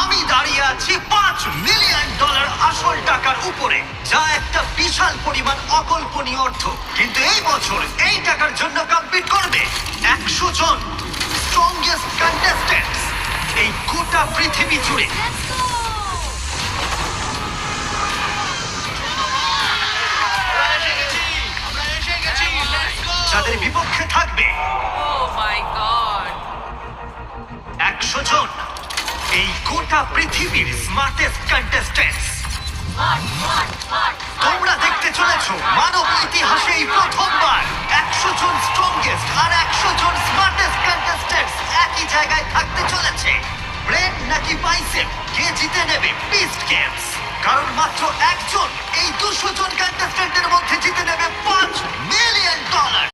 আমি দাঁড়িয়ে আছি $5 মিলিয়ন আসল টাকার উপরে, যা একটা বিশাল পরিমাণ অকল্পনীয় অর্থ। কিন্তু এই বছর এই টাকার জন্য কম্পিট করবে 100 জন স্ট্রংগেস্ট কন্টেস্ট্যান্টস এই গোটা পৃথিবী জুড়ে। যাদের বিপক্ষে থাকবে ও মাই গড 100 জন এই গোটা পৃথিবীর স্মার্টেস্ট কন্টেস্ট্যান্টস। তোমরা দেখতে চলেছো মানব ইতিহাসে এই প্রথমবার 100 জন স্ট্রংগেস্ট আর 100 জন স্মার্টেস্ট কন্টেস্ট্যান্টস একই জায়গায় থাকতে চলেছে। ব্রেন নাকি বাইসেপ, কে জিতে নেবে বিস্ট গেমস? কারণ মাত্র একজন এই 200 জন কন্টেস্ট্যান্টের মধ্যে জিতে নেবে $5 মিলিয়ন।